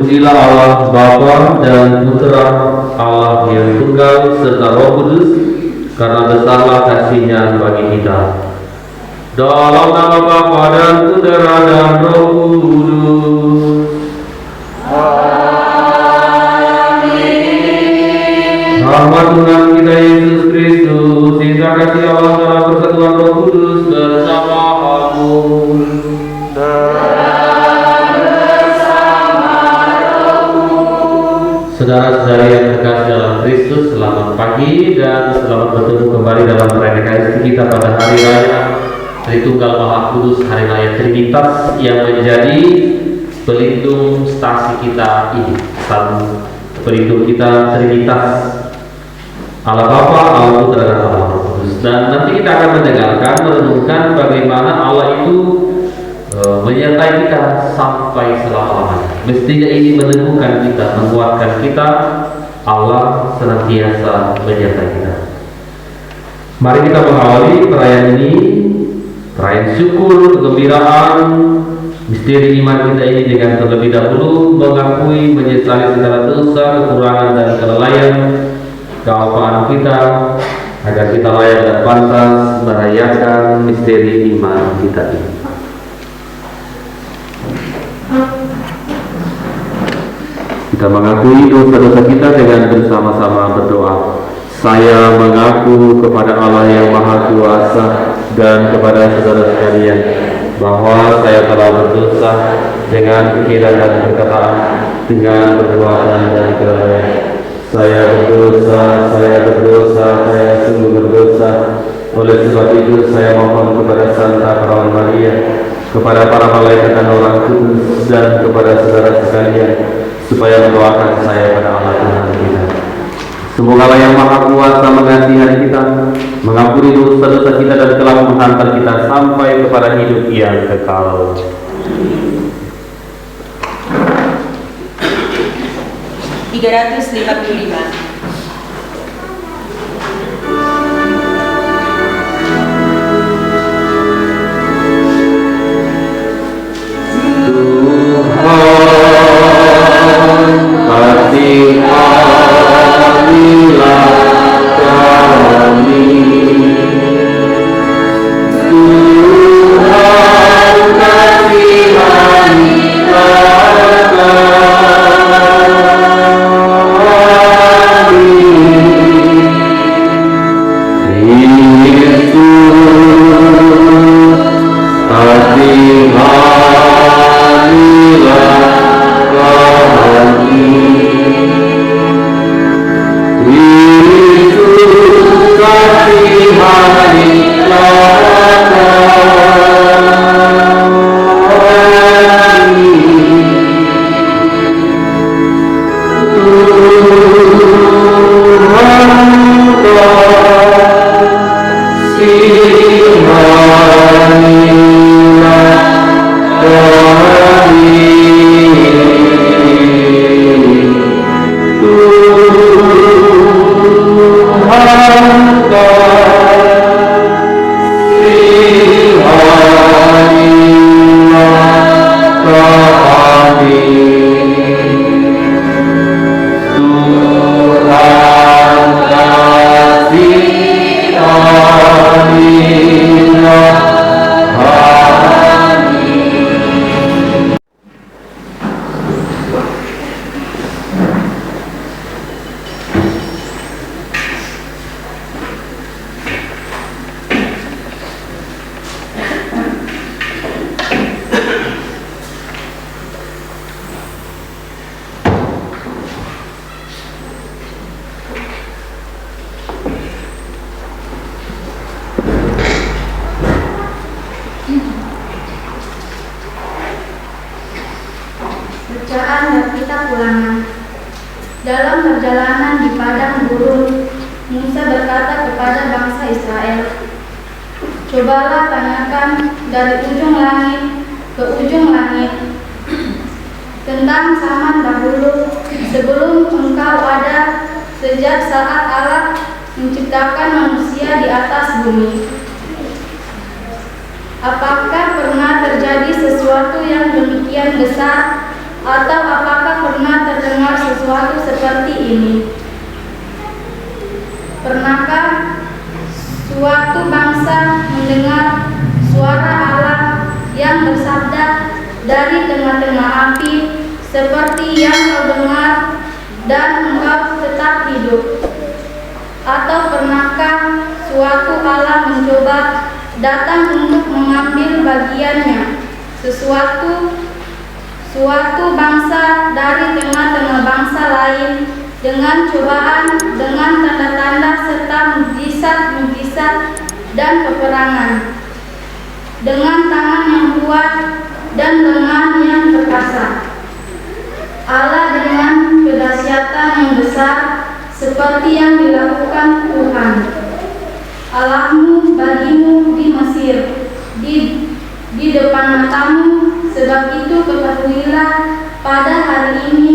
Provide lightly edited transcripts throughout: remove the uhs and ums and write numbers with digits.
Terpujilah Allah Bapa dan Putra, Allah yang tunggal serta Roh Kudus, karena besarlah kasih-Nya bagi kita. Dalam nama Bapa dan Putra dan Roh Kudus. Amin. Rahmat Tuhan kita Yesus Kristus, cinta kasih Allah dalam persatuan Roh Kudus bersama amun. Saudara-saudari yang terkasih dalam Kristus, selamat pagi dan selamat bertemu kembali dalam perayaan Ekaristi kita pada hari raya Tritunggal Maha Kudus, hari raya Trinitas yang menjadi pelindung stasi kita ini, pelindung kita Trinitas, Allah Bapa, Allah Putra dan Allah Roh Kudus. Dan nanti kita akan mendengarkan, merenungkan bagaimana Allah itu menyertai kita sampai selama-lamanya. Mestinya ini meneguhkan kita, menguatkan kita. Allah senantiasa menyertai kita. Mari kita mengawali perayaan ini, perayaan syukur, kegembiraan, misteri iman kita ini dengan terlebih dahulu mengakui, menyesali segala dosa, kekurangan dan kelalaian, kealpaan kita, agar kita layak dan pantas merayakan misteri iman kita ini. Kita mengakui dosa-dosa kita dengan bersama-sama berdoa. Saya mengaku kepada Allah yang Maha Kuasa dan kepada saudara sekalian bahwa saya telah berdosa dengan pikiran dan perkataan, dengan perbuatan dan kelalaian. Saya berdosa, saya sungguh berdosa. Oleh sebab itu saya mohon kepada Santa Perawan Maria, kepada para malaikat dan orang kudus, dan kepada saudara sekalian, supaya mendoakan saya pada Allah Tuhan kita. Semoga Allah yang Maha Kuasa mengasihani kita, mengampuni dosa-dosa kita, dan telah menghantar kita sampai kepada hidup yang kekal. 355. Kasih kamilah kami, Tuhan kasihanilah kami, Yesus kasihanilah kami. Bacaan dan kitab Ulangan. Dalam perjalanan di padang gurun, Musa berkata kepada bangsa Israel, "Cobalah tanyakan dari ujung langit ke ujung langit tentang zaman dahulu, sebelum engkau ada, sejak saat Allah menciptakan manusia di atas bumi. Apakah pernah terjadi sesuatu yang demikian besar Atau apakah pernah terdengar sesuatu seperti ini? Pernahkah suatu bangsa mendengar suara Allah yang bersabda dari tengah-tengah api, seperti yang kau dengar dan engkau tetap hidup? Atau pernahkah suatu Allah mencoba datang untuk mengambil bagiannya suatu bangsa dari tengah-tengah bangsa lain dengan cobaan, dengan tanda-tanda serta mukjizat-mukjizat dan peperangan, dengan tangan yang kuat dan lengan yang perkasa. Allah dengan kedahsyatan yang besar seperti yang dilakukan Tuhan Allahmu bagimu di Mesir, di depan matamu. Sebab itu ketahuilah pada hari ini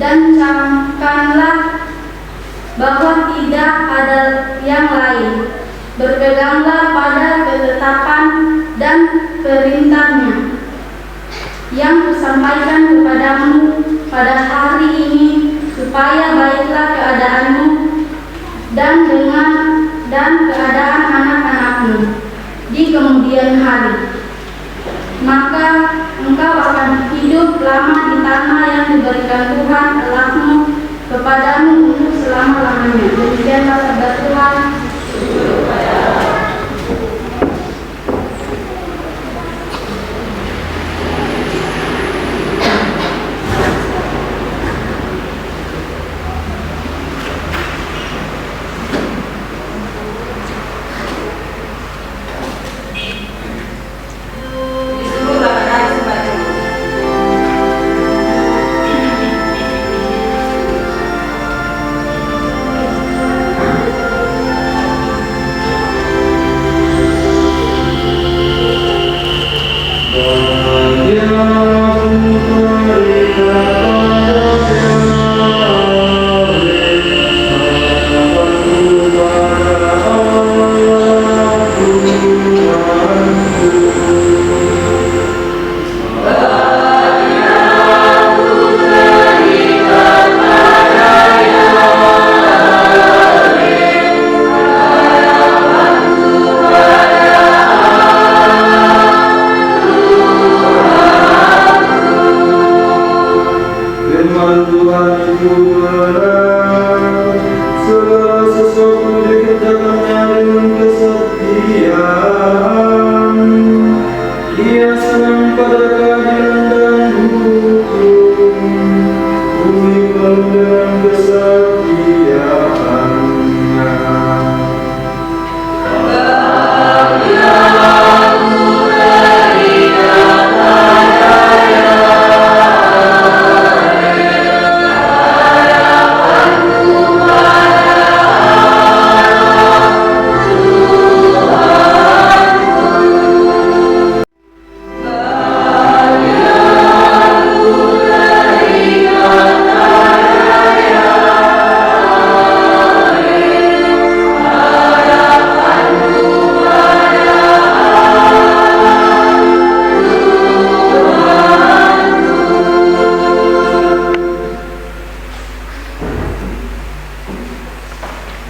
dan camkanlah bahwa tidak ada yang lain. Berpeganglah pada ketetapan dan perintahnya yang kusampaikan kepadamu pada hari ini, supaya baiklah keadaanmu dan keadaan anak-anakmu di kemudian hari. Maka engkau akan hidup lama di tanah yang diberikan Tuhan Allahmu kepadamu untuk selama-lamanya. Demikianlah sabda Tuhan.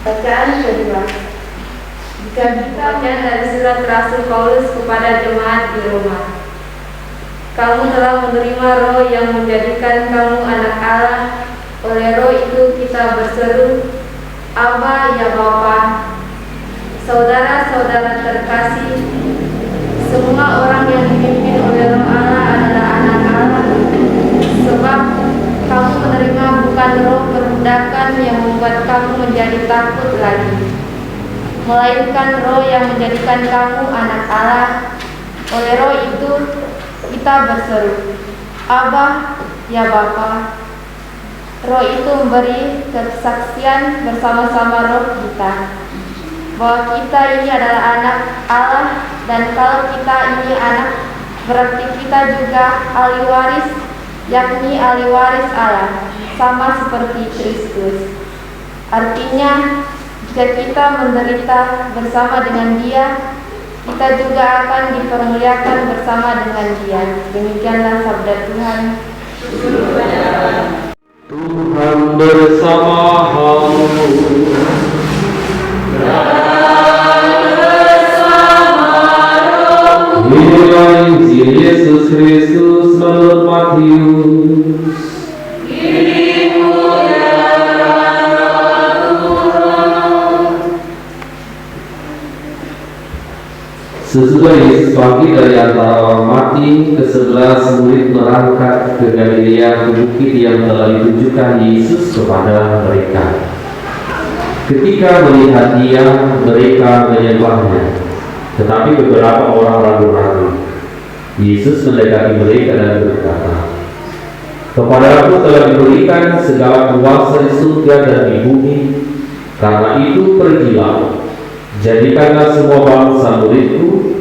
Bacaan kedua. Bacaan dari surat Rasul Paulus kepada jemaat di Roma. Kamu telah menerima Roh yang menjadikan kamu anak Allah. Oleh Roh itu kita berseru, Aba, ya Bapa. Saudara-saudara terkasih, semua orang yang dipimpin oleh Roh Allah adalah anak Allah. Sebab kamu menerima bukan roh perbudakan yang membuat kamu menjadi takut lagi, melainkan Roh yang menjadikan kamu anak Allah. Oleh Roh itu kita berseru, Aba, ya Bapa. Roh itu memberi kesaksian bersama-sama roh kita bahwa kita ini adalah anak Allah, dan kalau kita ini anak, berarti kita juga ahli waris, yakni ahli waris Allah, sama seperti Kristus. Artinya, jika kita menderita bersama dengan Dia, kita juga akan dipermuliakan bersama dengan Dia. Demikianlah sabda Tuhan. Tuhan bersamamu. Inilah Injil Yesus Kristus menurut Matius. Sesudah Yesus bangkit dari antara orang mati, ke-11 murid berangkat ke Galilea, ke bukit yang telah ditunjukkan Yesus kepada mereka. Ketika melihat Dia, mereka menyembahnya. Tetapi beberapa orang ragu-ragu. Yesus mendekati mereka dan berkata, "Kepadaku telah diberikan segala kuasa di surga dan di bumi. Karena itu pergilah, jadikanlah semua bangsa muridku,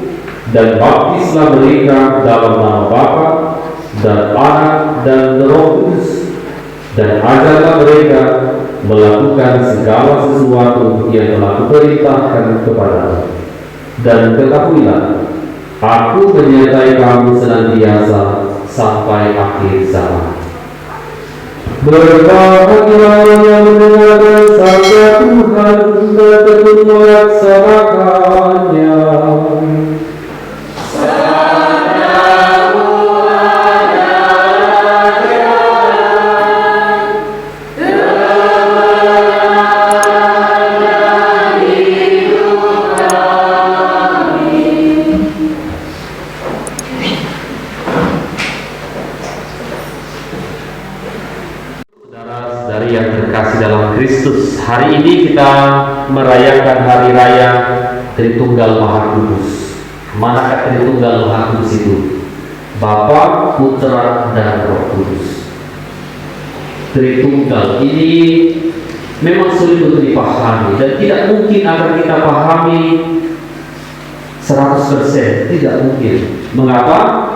dan baptislah mereka dalam nama Bapa dan Anak dan Roh Kudus, dan ajarlah mereka melakukan segala sesuatu yang telah kuperintahkan kepadamu. Dan ketahuilah, Aku menyertai kamu senantiasa sampai akhir zaman." Berbahagialah yang mendengarkan sabda Tuhan dan tekun melaksanakannya. Yang terkasih dalam Kristus, hari ini kita merayakan hari raya Tritunggal Maha Kudus. Manakah Tritunggal Maha Kudus itu? Bapa, Putra, dan Roh Kudus. Tritunggal ini memang sulit untuk dipahami dan tidak mungkin akan kita pahami 100%, tidak mungkin. Mengapa?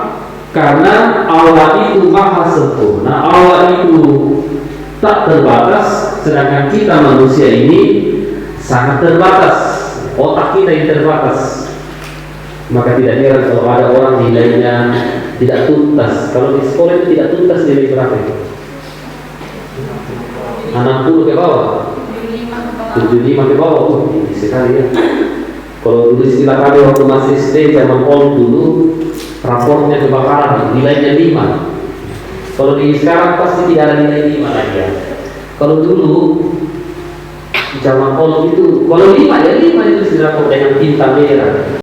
Karena Allah itu maha sempurna, Allah itu tak terbatas, sedangkan kita manusia ini sangat terbatas, otak kita yang terbatas. Maka tidak heran kalau ada orang nilainya tidak tuntas. Kalau di sekolah itu tidak tuntas nilai berapa itu? 60 ke bawah, 75 ke bawah, tinggi sekali ya. Kalau dulu istilah kami waktu masih SD zaman old dulu, raportnya kebakaran, nilainya 5. Kalau di sekarang pasti tidak ada nilai 5 lagi ya. Kalau dulu zaman old itu, kalau 5 ya 5 itu sudah dengan tinta merah.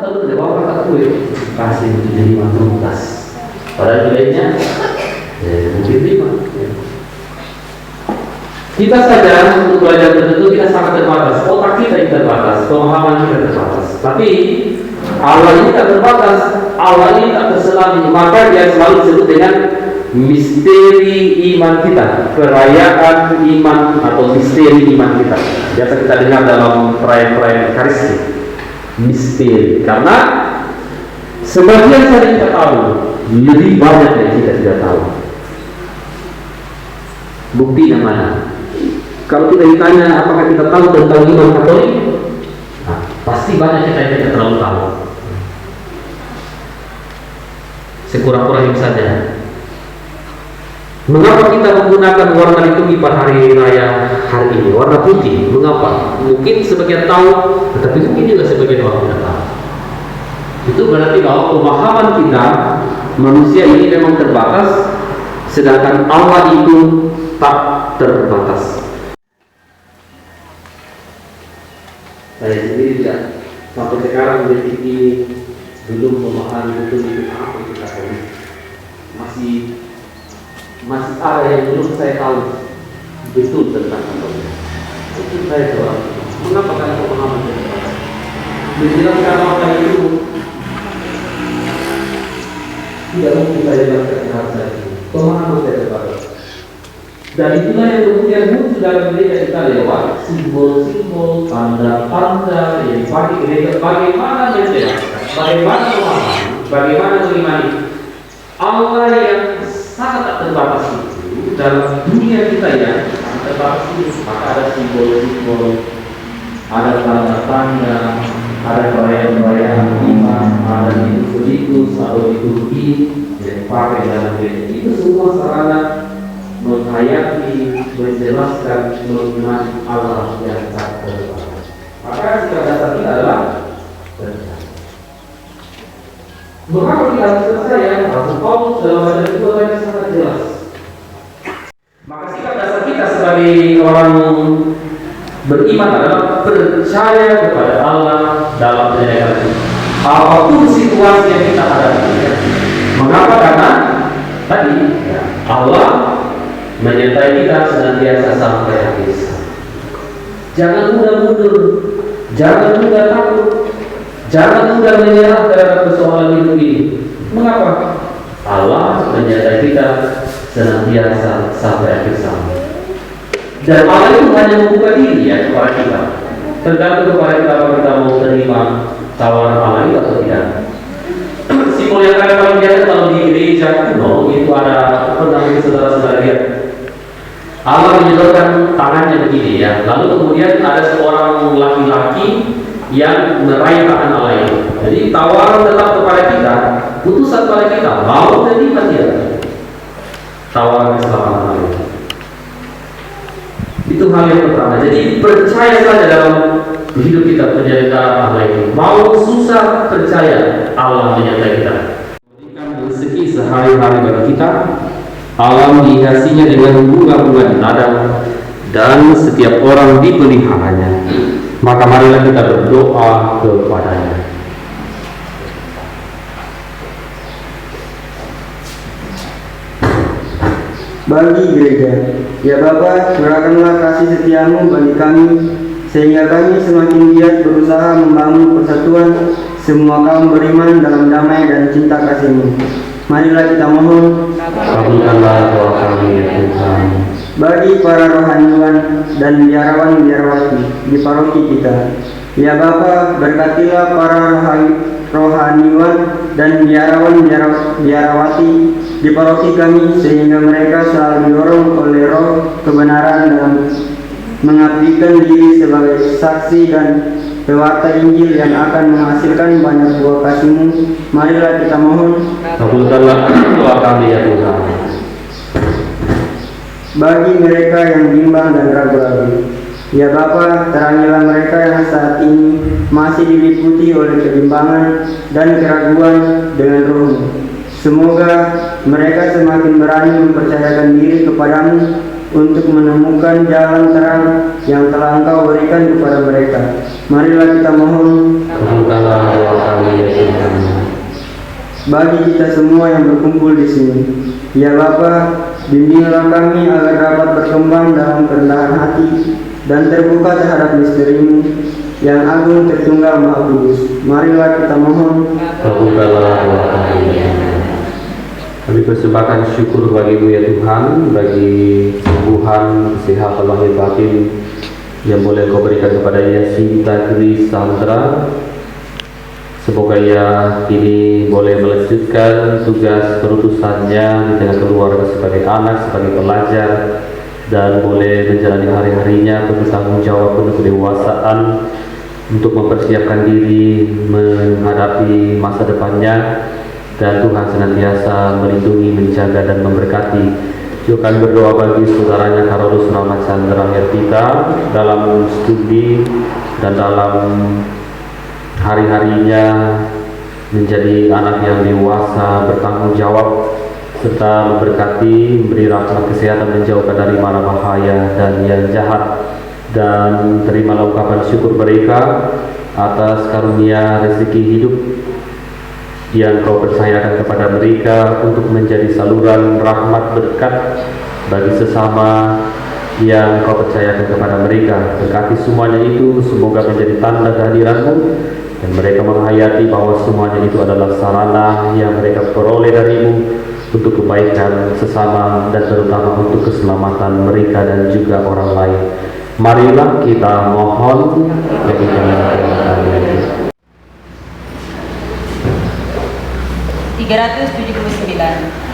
Kalau udah bawa kakak gue pasti 75 tuntas. Padahal nilainya mungkin 5. Kita saja untuk belajar tertentu kita sangat terbatas. Otak kita yang terbatas, pemahaman kita terbatas. Tapi Allah ini tak terbatas, Allah ini tak terselami. Maka dia selalu disebut dengan misteri iman kita, perayaan iman atau misteri iman kita. Biasa kita dengar dalam perayaan-perayaan Ekaristi, misteri. Karena sebagian saja kita tahu, lebih banyak yang kita tidak tahu. Bukti yang mana? Kalau kita ditanya apakah kita tahu tentang iman Katolik, nah, pasti banyak kita yang tidak terlalu tahu. Sekurang-kurangnya saja. Mengapa kita menggunakan warna liturgi pada hari raya hari ini? Warna putih. Mengapa? Mungkin sebagian tahu, tetapi mungkin juga sebagian orang tidak tahu. Itu berarti bahwa pemahaman kita manusia ini memang terbatas, sedangkan Allah itu tak terbatas. Saya sendiri tidak sampai sekarang detik ini belum memahami betul itu apa itu Katolik. Masih ada yang belum saya tahu betul tentang Katolik. Itu saya jawab. Mengapa karena pemahaman saya terbatas? Menjelaskan apa itu tidak mungkin saya jelaskan dengan saya itu. Pemahaman saya terbatas. Dan itulah yang kemudian muncul dalam gereja kita lewat simbol-simbol, tanda-tanda yang dipakai gereja. Bagaimana menjelaskan, bagaimana memahami, bagaimana mengimani Allah yang sangat tak terbatas itu dalam dunia kita yang terbatas itu. Maka ada simbol-simbol, ada tanda-tanda, ada perayaan-perayaan iman, ada liturgi atau liturgi. dipakai dalam gereja. Itu semua sarana menghayati, menjelaskan, mengenai Allah yang tak terbatas. Maka sikap dasar kita adalah percaya. Mengapa kita harus percaya? Rasul Paulus dalam ayat itu sangat jelas. Maka sikap dasar kita sebagai orang beriman adalah percaya kepada Allah dalam penyediaan kita. Apapun situasi yang kita hadapi. Mengapa? Karena tadi Allah menyertai kita senantiasa sampai akhir zaman. Jangan mudah mundur, jangan mudah takut, jangan mudah menyerah dalam persoalan hidup ini. Mengapa? Allah menyertai kita senantiasa sampai akhir zaman. Dan Allah itu hanya membuka diri ya kepada kita. Tergantung kepada kita apakah kita mau terima tawaran Allah itu atau tidak. Simbol yang paling biasa kalau di gereja kuno itu ada, pernah saudara-saudara lihat, Allah menyodorkan tangannya begini ya. Lalu kemudian ada seorang laki-laki yang meraih tangan Allah itu. Jadi tawaran tetap kepada kita, putusan pada kita, mau terima tidak tawaran keselamatan Allah itu. Itu hal yang pertama. Jadi percaya saja dalam hidup kita penyertaan Allah itu. Mau susah percaya Allah menyertai kita. Berikan rezeki sehari-hari bagi kita. Alam dihiasinya dengan bunga-bunga di ladang dan setiap orang dipeliharanya. Maka marilah kita berdoa kepadanya. Bagi gereja, ya Bapa, curahkanlah kasih setiamu bagi kami, sehingga kami semakin giat berusaha membangun persatuan semua kaum beriman dalam damai dan cinta kasih-Mu. Marilah kita mohon, kabulkanlah doa kami ya Tuhan. Bagi para rohaniwan dan biarawan-biarawati di paroki kita, ya Bapa, berkatilah para rohaniwan dan biarawan-biarawati di paroki kami, sehingga mereka selalu didorong oleh roh kebenaran dalam mengabdikan diri sebagai saksi dan pewarta Injil yang akan menghasilkan banyak buah kasih-Mu. Marilah kita mohon, kabulkanlah doa kami ya Tuhan. Bagi mereka yang bimbang dan ragu-ragu, ya Bapa, terangilah mereka yang saat ini masih diliputi oleh kebimbangan dan keraguan dengan Roh-Mu. Semoga mereka semakin berani mempercayakan diri kepadamu untuk menemukan jalan terang yang telah Engkau berikan kepada mereka. Marilah kita mohon, kabulkanlah doa kami ya Tuhan. Bagi kita semua yang berkumpul di sini, ya Bapa, bimbinglah kami agar dapat berkembang dalam kerendahan hati dan terbuka terhadap misteri-Mu yang agung, tertunggal, maha kudus. Marilah kita mohon, kabulkanlah doa kami. Kami persembahkan syukur bagi-Mu ya Tuhan, bagi kesembuhan, kesehatan lahir batin yang boleh Kau berikan kepada Yasinta Gri Sandra. Semoga ia kini boleh melanjutkan tugas perutusannya di tengah keluarga sebagai anak, sebagai pelajar, dan boleh menjalani hari-harinya penuh tanggung jawab, penuh kedewasaan untuk mempersiapkan diri menghadapi masa depannya. Dan Tuhan senantiasa melindungi, menjaga, dan memberkati. Juga kami berdoa bagi saudaranya Karolus Ramachandra Hertita dalam studi dan dalam hari-harinya menjadi anak yang dewasa, bertanggung jawab, serta memberkati, memberi rahmat kesehatan, menjauhkan dari mara bahaya dan yang jahat. Dan terimalah ungkapan syukur mereka atas karunia rezeki hidup yang Kau percayakan kepada mereka untuk menjadi saluran rahmat berkat bagi sesama yang Kau percayakan kepada mereka. Berkati semuanya itu, semoga menjadi tanda kehadiran-Mu, dan mereka menghayati bahwa semuanya itu adalah sarana yang mereka peroleh dari-Mu untuk kebaikan sesama dan terutama untuk keselamatan mereka dan juga orang lain. Marilah kita mohon bagi kami. 379.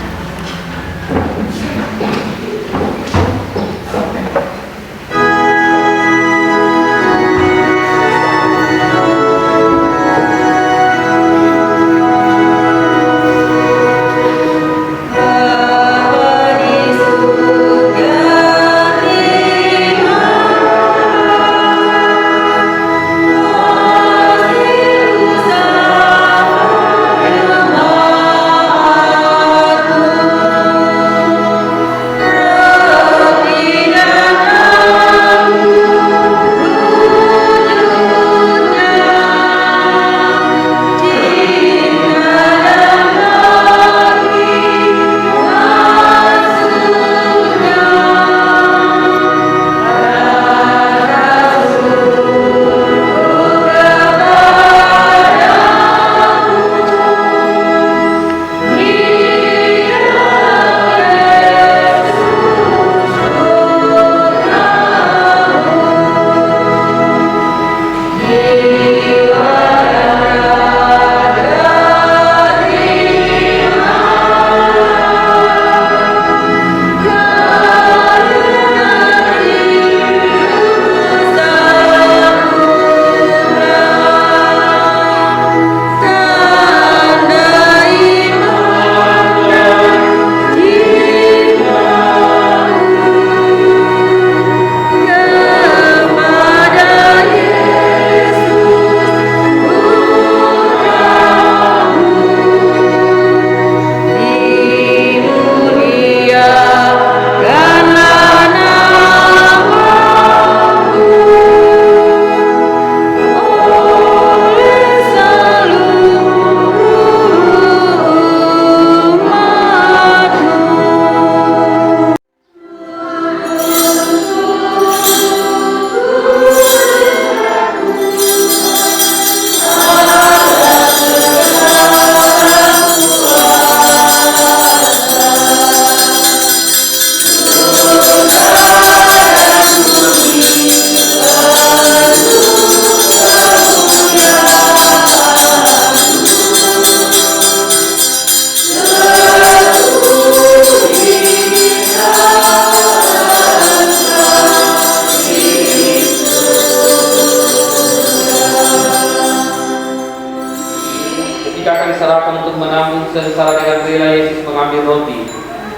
sengsara dengan rela Yesus mengambil roti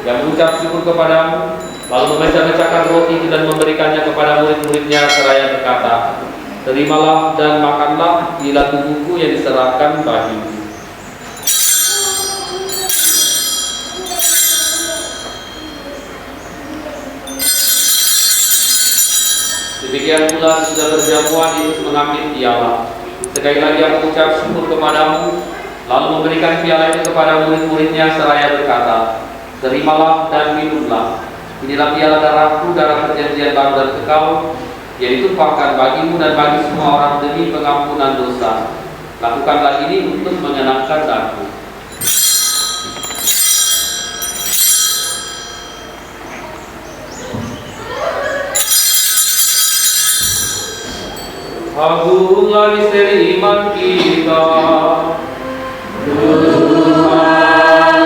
yang mengucap syukur kepadamu, lalu memecah-mecahkan roti itu dan memberikannya kepada murid-muridnya seraya berkata, "Terimalah dan makanlah, inilah tubuhku yang diserahkan bagimu." Demikian pula sesudah berjamuan Yesus mengambil piala. Sekali lagi Dia mengucap syukur kepadamu, lalu memberikan piala itu kepada murid-muridnya seraya berkata, "Terimalah dan minumlah. Inilah piala darahku, darah perjanjian baru dan kekal, yang ditumpahkan bagimu dan bagi semua orang demi pengampunan dosa. Lakukanlah ini untuk mengenangkan aku." Agunglah misteri iman kita. Tuhan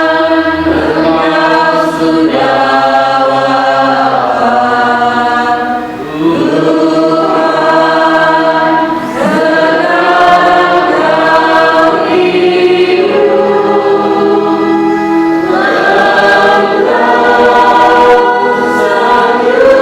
Engkau sudah wafat. Tuhan sedang Kau hidup. Engkau sang juru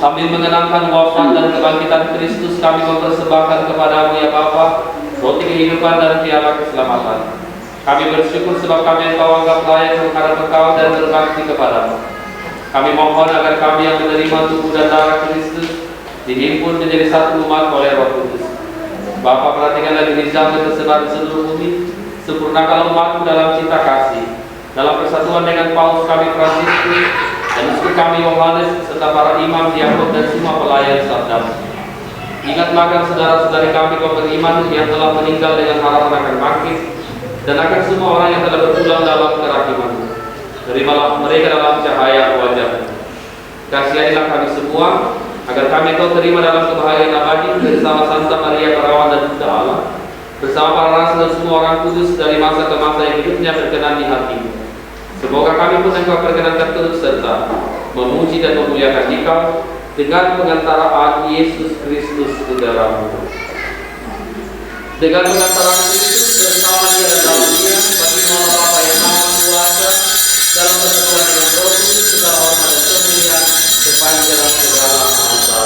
sambil mengenangkan wafat dan kebangkitan Kristus, kami mempersembahkan kepadamu ya Bapa roti kehidupan dan piala keselamatan. Kami bersyukur sebab kami Engkau anggap layak menghadap Engkau dan berbakti kepadamu. Kami mohon agar kami yang menerima tubuh dan darah Kristus dihimpun menjadi satu umat oleh Roh Kudus. Bapa, perhatikanlah diri yang tersebar di seluruh bumi, sempurnakanlah umatmu dalam cinta kasih. Dalam persatuan dengan Paus kami Fransiskus dan uskup kami Yohanes serta para imam, diakon dan semua pelayan sabdamu. Ingatlah akan saudara-saudari kami kaum beriman yang telah meninggal dengan harapan akan bangkit, dan akan semua orang yang telah berpulang dalam kerahiman-Mu. Terimalah mereka dalam cahaya wajah-Mu. Kasihanilah kami semua agar kami Kau terima dalam kebahagiaan abadi bersama Santa Maria Perawan dan Bunda Allah, bersama para rasul dan semua orang kudus dari masa ke masa yang hidupnya berkenan di hati-Mu. Semoga kami pun Engkau perkenankan turut serta memuji dan memuliakan Dikau dengan pengantaraan Yesus Kristus Saudara-Mu. Dengan pengantaraan Kristus bersama Dia dan dalam Dia, bagi Allah Bapa yang Maha Kuasa, dalam persatuan dengan Roh Kudus, segala hormat dan kemuliaan sepanjang segala masa.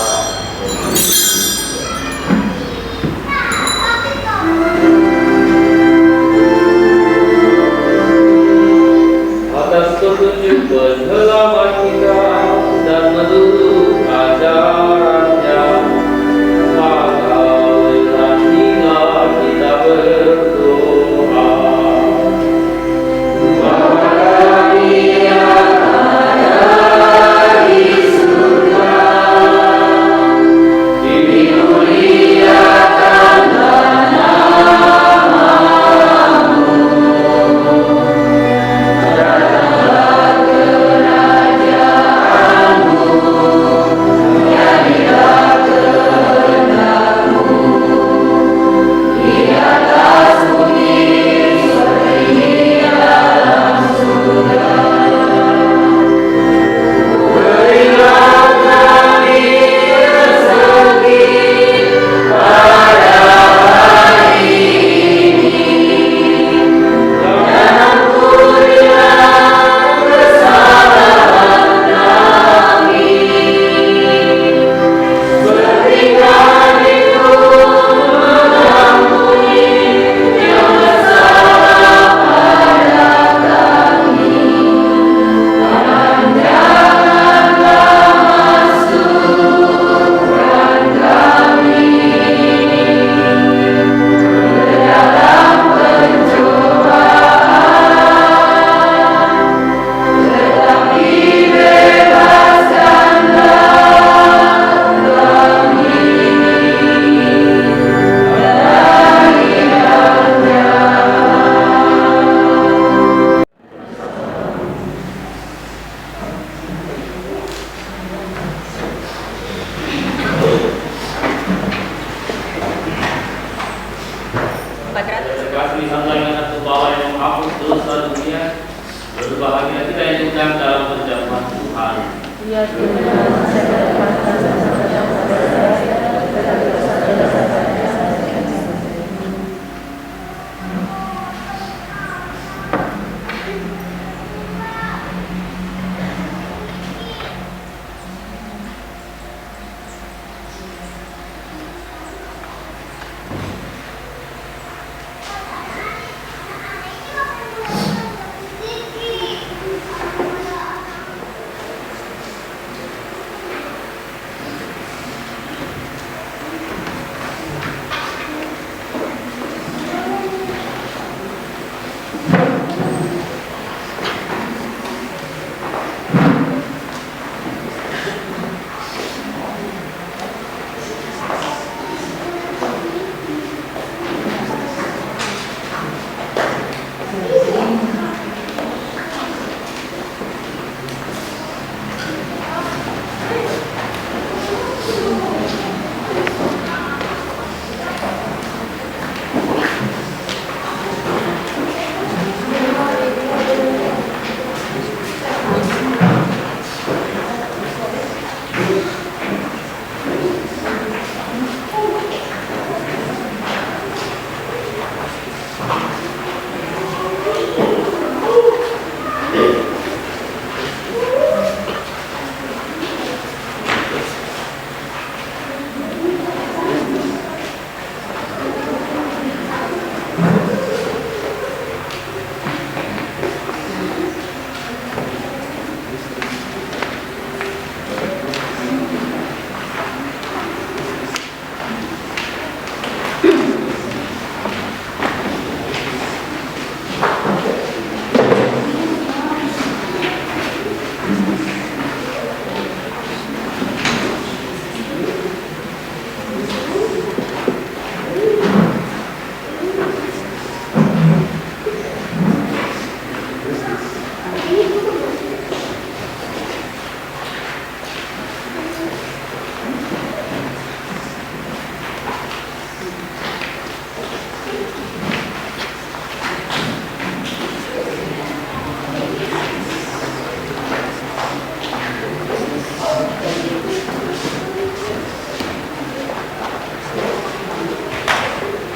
Atas petunjuk penyelamat kita dan menurut ajarannya, maka beranilah kita berdoa. Bapa kami yang ada di surga, dimuliakanlah namamu. Datanglah kerajaanmu, jadilah kehendakmu di atas bumi seperti di dalam surga. Berilah kami rezeki pada hari ini, dan ampunilah kesalahan kami, seperti kami pun mengampuni yang bersalah pada kami. Dan janganlah masukkan kami ke dalam pencobaan, tetapi bebaskanlah kami dari yang jahat. Terima kasih Allah yang atas kebawah yang menghapus dosa dunia. Berbahagia kita rindukan dalam perjamuan Tuhan. Ya Tuhan,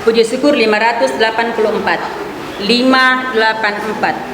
Puji syukur 584. 584.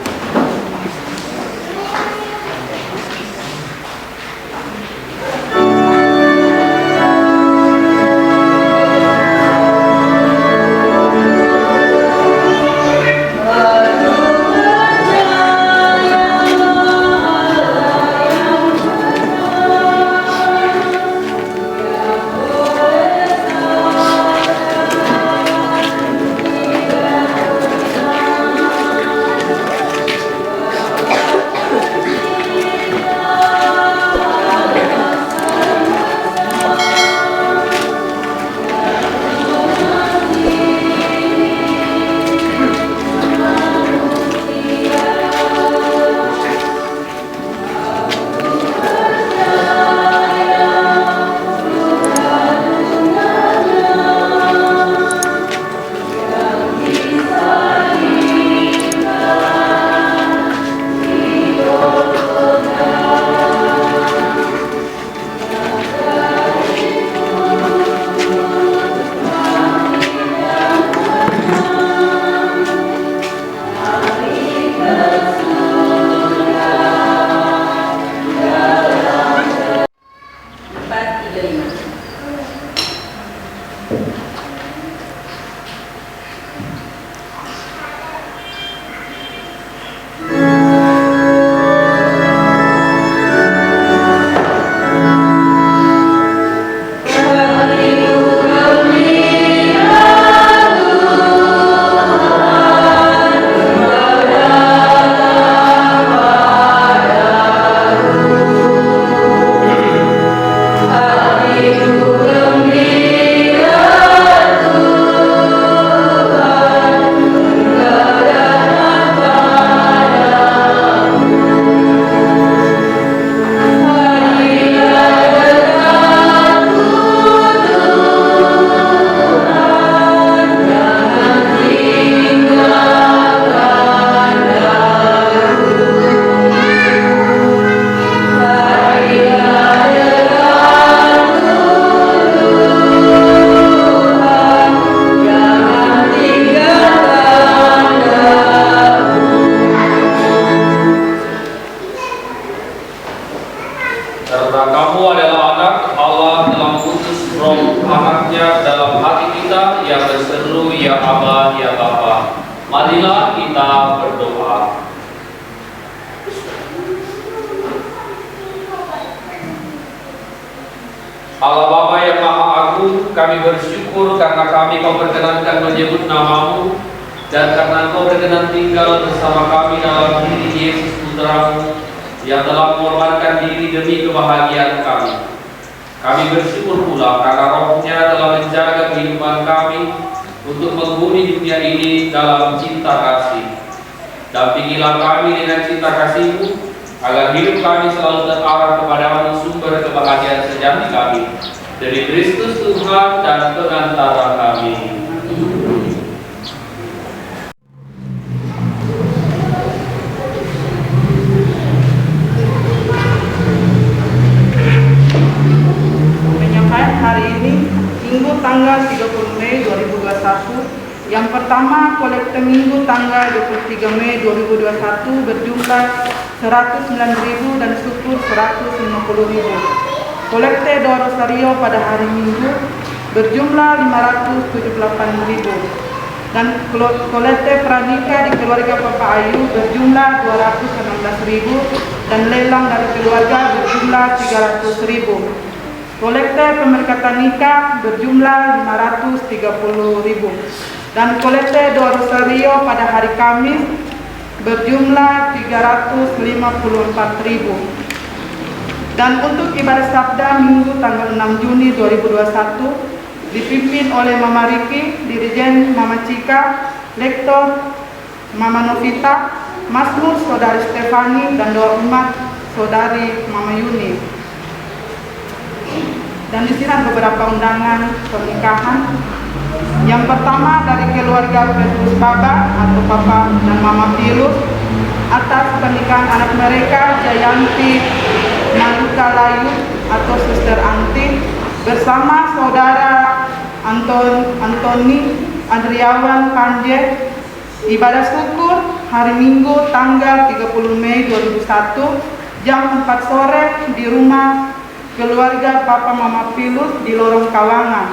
yang berseru, Ya Aba, Ya Bapa. Marilah kita berdoa. Allah Bapa yang Maha Agung, kami bersyukur karena Kau berkenankan menyebut nama-Mu, dan karena Kau berkenan tinggal bersama kami dalam diri Yesus Putra-Mu yang telah mengorbankan diri demi kebahagiaan kami. Kami bersyukur pula karena Roh-Nya telah menjaga kehidupan kami untuk menghuni dunia ini dalam cinta kasih. Dampingilah kami dengan cinta kasih-Mu, agar hidup kami selalu terarah kepada-Mu, sumber kebahagiaan sejati kami, dari Kristus Tuhan dan pengantara kami. Penyampaian hari ini, Minggu tanggal 30 Mei 2021. Yang pertama, kolekte Minggu tanggal 23 Mei 2021 berjumlah 109.000 dan syukur 150.000. Kolekte doa rosario pada hari Minggu berjumlah 578.000. Dan kolekte pranikah di keluarga Bapak Ayu berjumlah 216.000 dan lelang dari keluarga berjumlah 300.000. Kolekte pemberkatan nikah berjumlah 530.000. Dan kolekte doa rosario pada hari Kamis berjumlah 354.000. Dan untuk ibadah sabda Minggu tanggal 6 Juni 2021 dipimpin oleh Mama Riki, Dirijen Mama Cika, Lektor Mama Novita, Mazmur Saudari Stefani, dan doa umat Saudari Mama Yuni. Dan di sini ada beberapa undangan pernikahan. Yang pertama dari keluarga Petrus Baba atau Papa dan Mama Pilus atas pernikahan anak mereka Jayanti Maluka Layu atau Suster Anti bersama Saudara Antoni Adriawan Panje. Ibadah syukur hari Minggu tanggal 30 Mei 2001 jam 4 sore di rumah keluarga Papa Mama Pilus di Lorong Kawangan.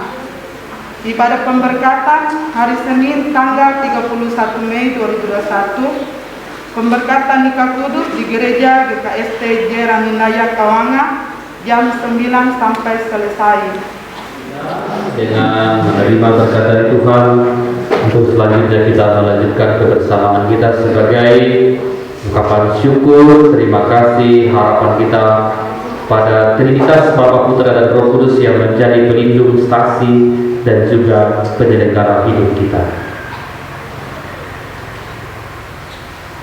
Ibadah pemberkatan hari Senin tanggal 31 Mei 2021, pemberkatan nikah kudus di gereja GKST Raminaya Kawangan jam 9 sampai selesai. Dengan menerima berkat dari Tuhan, untuk selanjutnya kita melanjutkan kebersamaan kita sebagai ungkapan syukur, terima kasih, harapan kita pada Trinitas Bapa, Putra dan Roh Kudus yang menjadi pelindung, saksi dan juga penyelenggara hidup kita.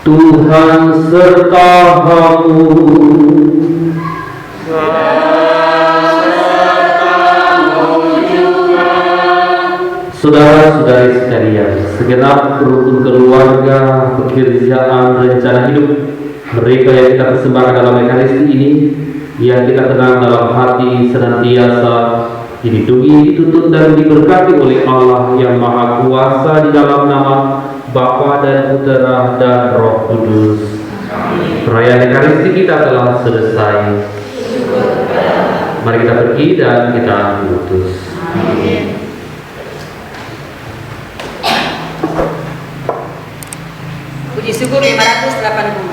Tuhan sertamu. Saudara-saudari sekalian, segenap rukun keluarga, pekerjaan, rencana hidup mereka yang kita persembahkan dalam Ekaristi ini, yang kita kenal dalam hati senantiasa dilindungi, dituntun dan diberkati oleh Allah yang Maha Kuasa di dalam nama Bapa dan Putra dan Roh Kudus. Perayaan Ekaristi kita telah selesai. Mari kita pergi dan kita mengutus. Amin. Puji syukur 580.